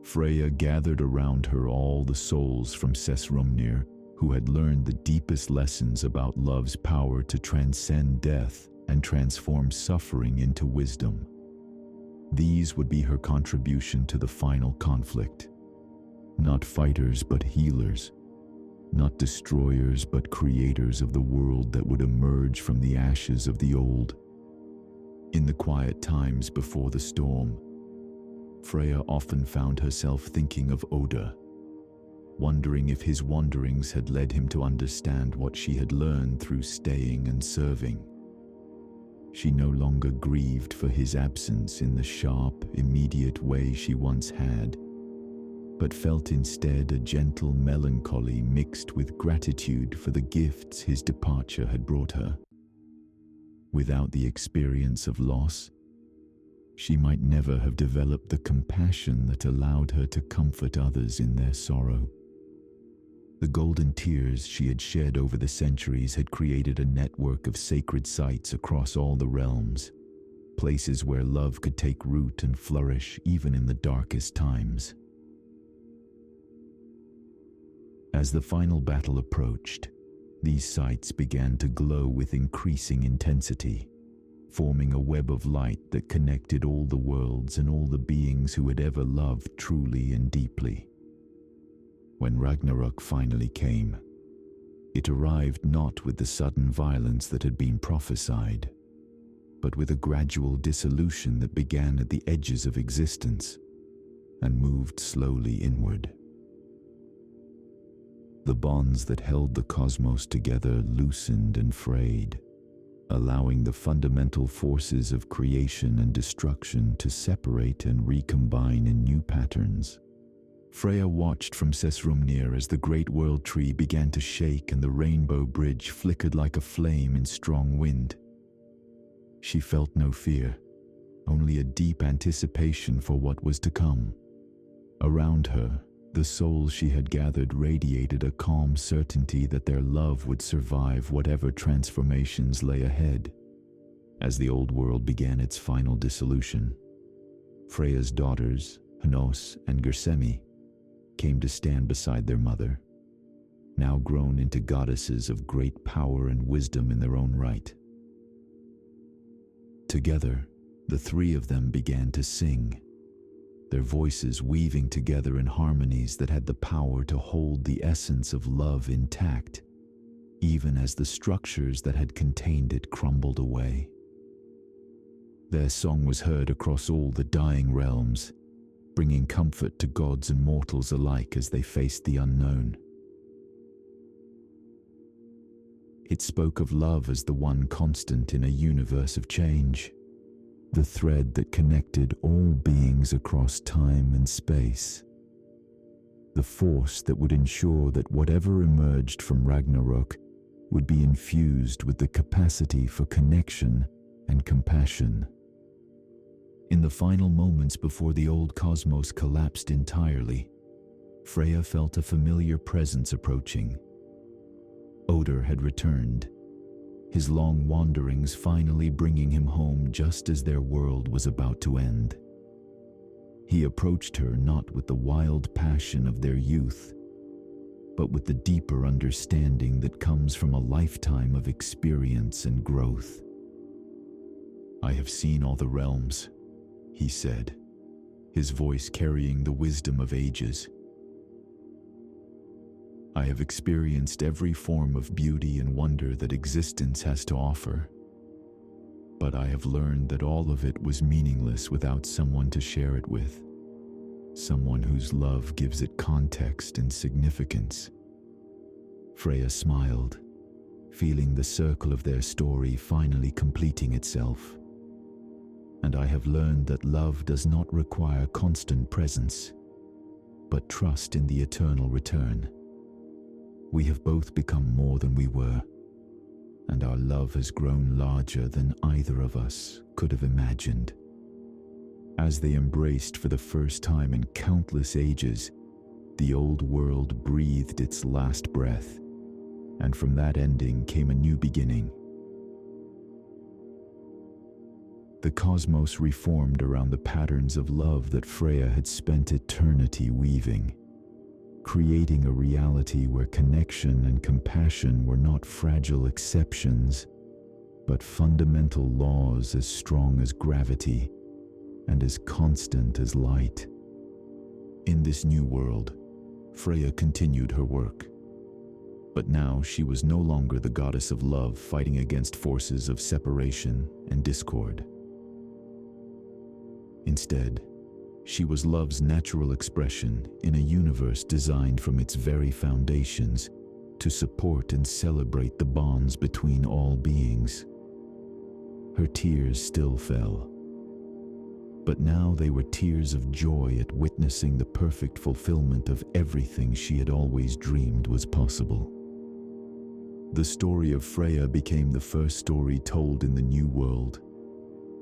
Freya gathered around her all the souls from Sessrumnir who had learned the deepest lessons about love's power to transcend death and transform suffering into wisdom. These would be her contribution to the final conflict. Not fighters but healers, not destroyers but creators of the world that would emerge from the ashes of the old. In the quiet times before the storm, Freya often found herself thinking of Oda, wondering if his wanderings had led him to understand what she had learned through staying and serving. She no longer grieved for his absence in the sharp, immediate way she once had, but felt instead a gentle melancholy mixed with gratitude for the gifts his departure had brought her. Without the experience of loss, she might never have developed the compassion that allowed her to comfort others in their sorrow. The golden tears she had shed over the centuries had created a network of sacred sites across all the realms, places where love could take root and flourish even in the darkest times. As the final battle approached, these sites began to glow with increasing intensity, forming a web of light that connected all the worlds and all the beings who had ever loved truly and deeply. When Ragnarok finally came, it arrived not with the sudden violence that had been prophesied, but with a gradual dissolution that began at the edges of existence and moved slowly inward. The bonds that held the cosmos together loosened and frayed, allowing the fundamental forces of creation and destruction to separate and recombine in new patterns. Freya watched from Sessrumnir as the great world tree began to shake and the rainbow bridge flickered like a flame in strong wind. She felt no fear, only a deep anticipation for what was to come. Around her, the souls she had gathered radiated a calm certainty that their love would survive whatever transformations lay ahead. As the old world began its final dissolution, Freya's daughters, Hnoss and Gersemi, came to stand beside their mother, now grown into goddesses of great power and wisdom in their own right. Together, the three of them began to sing, their voices weaving together in harmonies that had the power to hold the essence of love intact, even as the structures that had contained it crumbled away. Their song was heard across all the dying realms, bringing comfort to gods and mortals alike as they faced the unknown. It spoke of love as the one constant in a universe of change, the thread that connected all beings across time and space, the force that would ensure that whatever emerged from Ragnarok would be infused with the capacity for connection and compassion. In the final moments before the old cosmos collapsed entirely, Freya felt a familiar presence approaching. Odr had returned, his long wanderings finally bringing him home just as their world was about to end. He approached her not with the wild passion of their youth, but with the deeper understanding that comes from a lifetime of experience and growth. "I have seen all the realms," he said, his voice carrying the wisdom of ages. "I have experienced every form of beauty and wonder that existence has to offer. But I have learned that all of it was meaningless without someone to share it with, someone whose love gives it context and significance." Freya smiled, feeling the circle of their story finally completing itself. "And I have learned that love does not require constant presence, but trust in the eternal return." We have both become more than we were, and our love has grown larger than either of us could have imagined. As they embraced for the first time in countless ages, the old world breathed its last breath, and from that ending came a new beginning. The cosmos reformed around the patterns of love that Freya had spent eternity weaving, creating a reality where connection and compassion were not fragile exceptions, but fundamental laws as strong as gravity and as constant as light. In this new world, Freya continued her work. But now she was no longer the goddess of love fighting against forces of separation and discord. Instead, she was love's natural expression in a universe designed from its very foundations to support and celebrate the bonds between all beings. Her tears still fell, but now they were tears of joy at witnessing the perfect fulfillment of everything she had always dreamed was possible. The story of Freya became the first story told in the new world,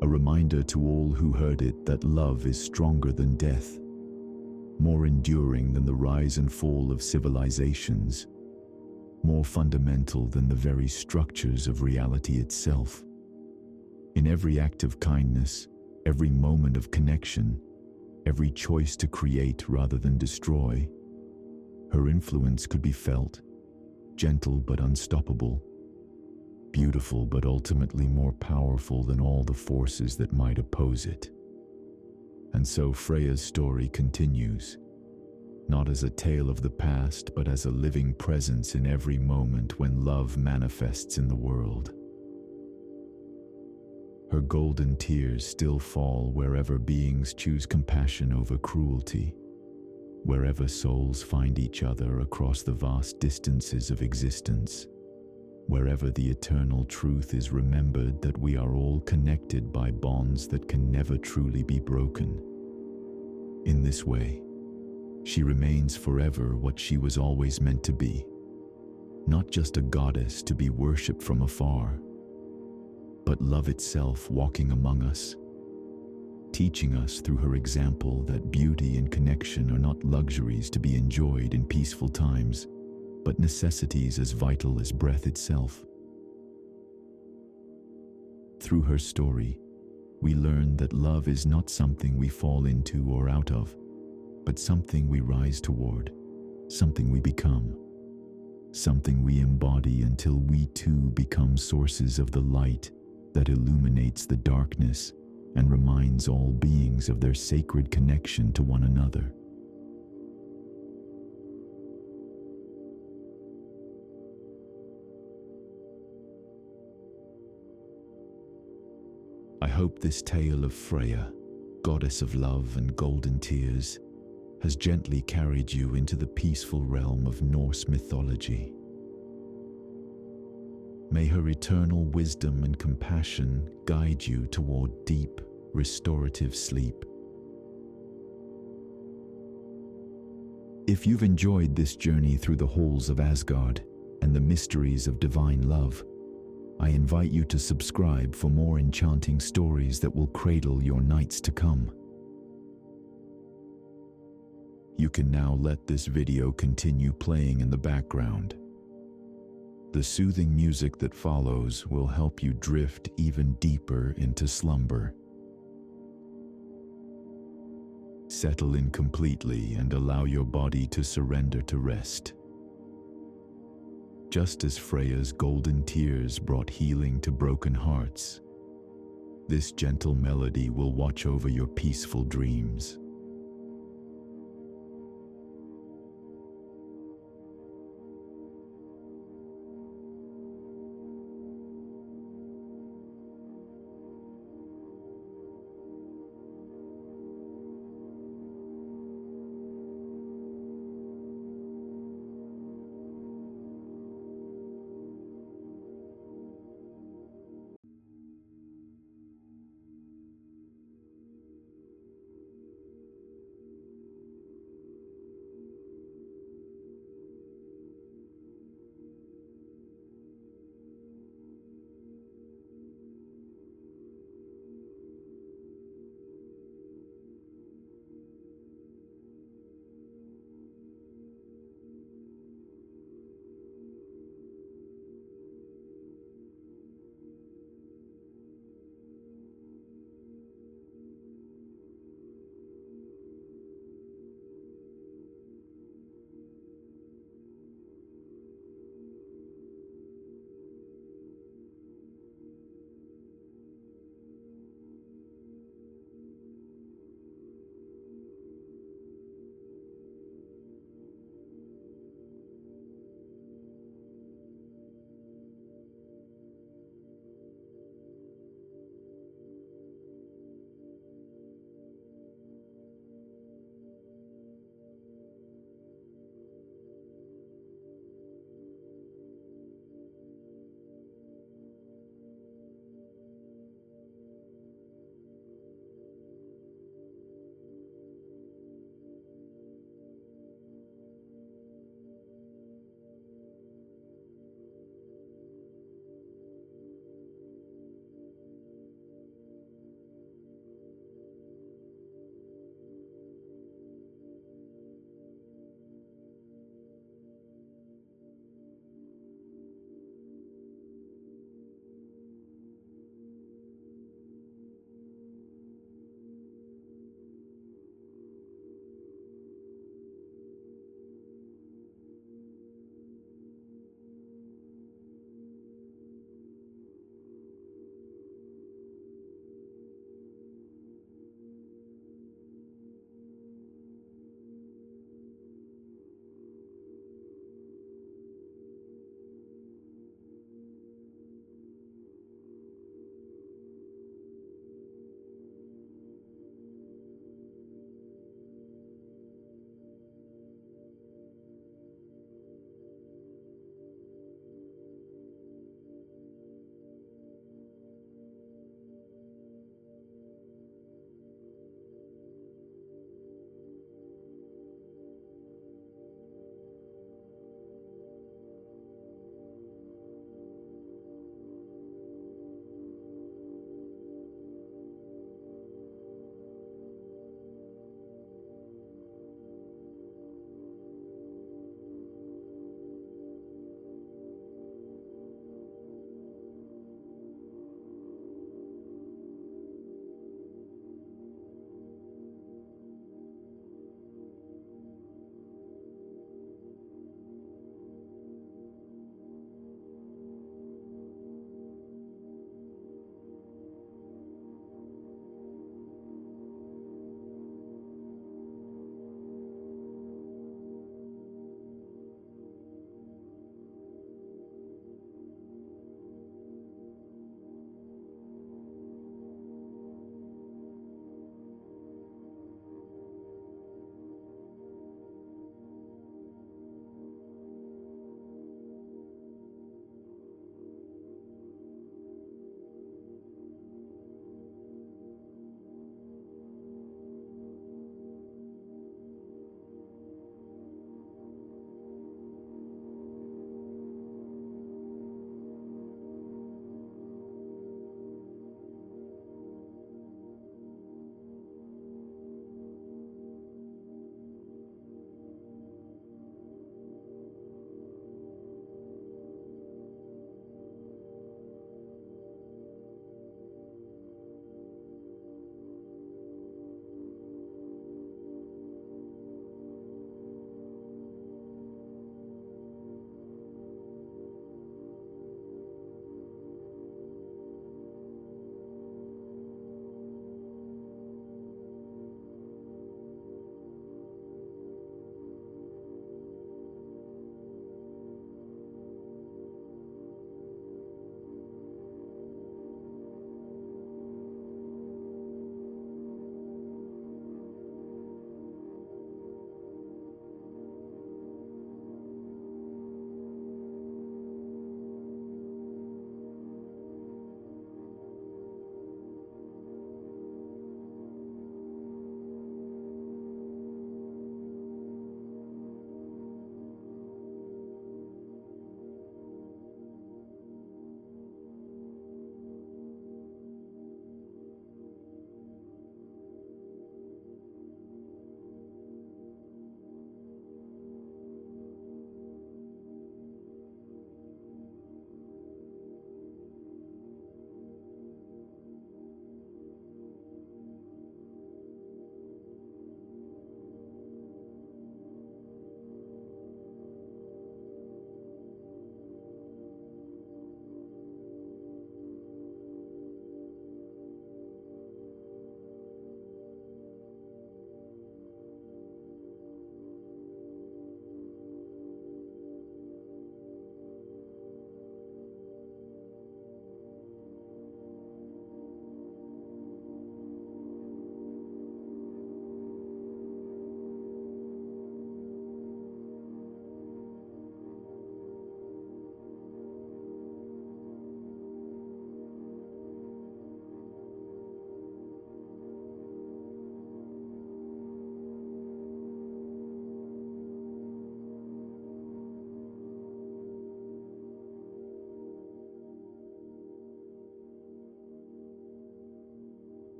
a reminder to all who heard it that love is stronger than death, more enduring than the rise and fall of civilizations, more fundamental than the very structures of reality itself. In every act of kindness, every moment of connection, every choice to create rather than destroy, her influence could be felt, gentle but unstoppable, beautiful but ultimately more powerful than all the forces that might oppose it. And so Freya's story continues, not as a tale of the past, but as a living presence in every moment when love manifests in the world. Her golden tears still fall wherever beings choose compassion over cruelty, wherever souls find each other across the vast distances of existence, wherever the eternal truth is remembered that we are all connected by bonds that can never truly be broken. In this way, she remains forever what she was always meant to be, not just a goddess to be worshipped from afar, but love itself walking among us, teaching us through her example that beauty and connection are not luxuries to be enjoyed in peaceful times, but necessities as vital as breath itself. Through her story, we learn that love is not something we fall into or out of, but something we rise toward, something we become, something we embody until we too become sources of the light that illuminates the darkness and reminds all beings of their sacred connection to one another. I hope this tale of Freya, goddess of love and golden tears, has gently carried you into the peaceful realm of Norse mythology. May her eternal wisdom and compassion guide you toward deep, restorative sleep. If you've enjoyed this journey through the halls of Asgard and the mysteries of divine love, I invite you to subscribe for more enchanting stories that will cradle your nights to come. You can now let this video continue playing in the background. The soothing music that follows will help you drift even deeper into slumber. Settle in completely and allow your body to surrender to rest. Just as Freya's golden tears brought healing to broken hearts, this gentle melody will watch over your peaceful dreams.